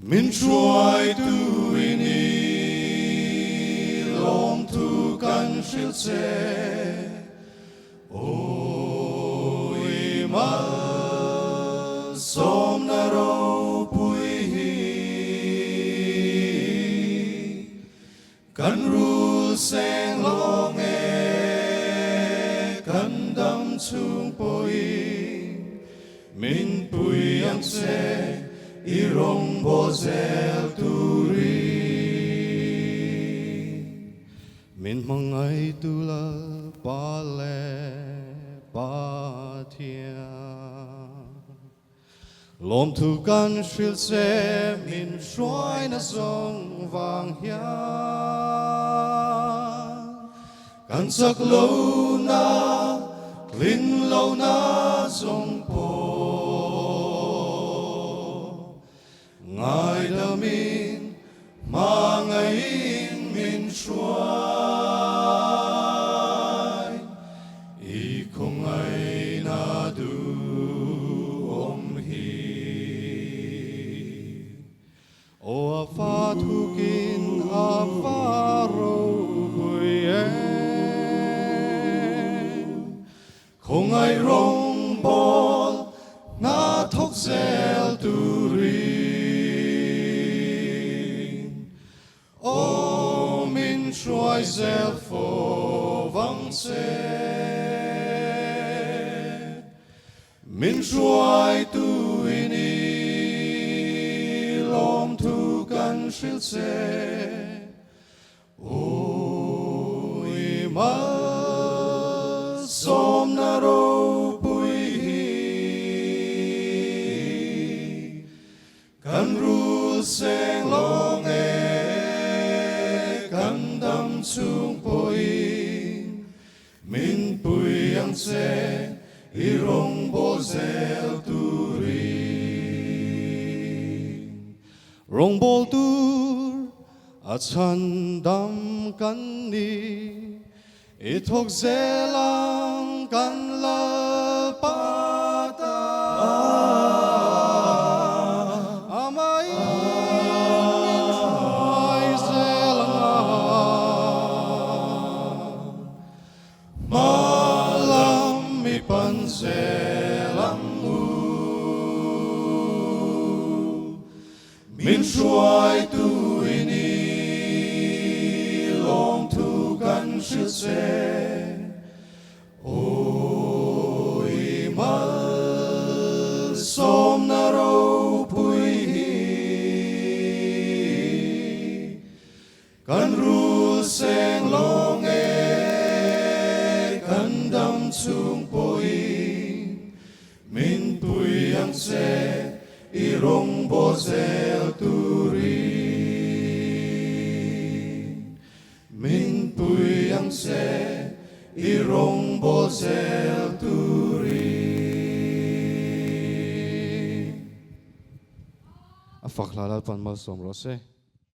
Min Hruaitu ini lom tu kan shil se oi mal som na ro pui hi kan ru seng long e kan dam chung poi min pui ang se irong bozel turi min mangai tula pale Pathianni lom thu kan shil se min shuai na song vang hian kan sak lo na lin lo na song po ngài đã min mangai in min shuai i không ai na du om hi o a fa thu kin a fa ro bui không ai rong bol na thok zel tu ri Shuai zel fo vang se min shuai tu ini lom tu kan shil se oi mal som na ro pui hi kan ru seng long e chung poi min pui ang se irong bozel turi rong bol tur a chan dam kan ni i thok zelang kan la pata amai min shuai tu ini lom tu kan shil se oi mal som na ro pui hi kan ru seng long e kan dam chung poi min pui ang se irong bozel turi min pui ang se irong bozel turi a fakhlala pan mal som ro se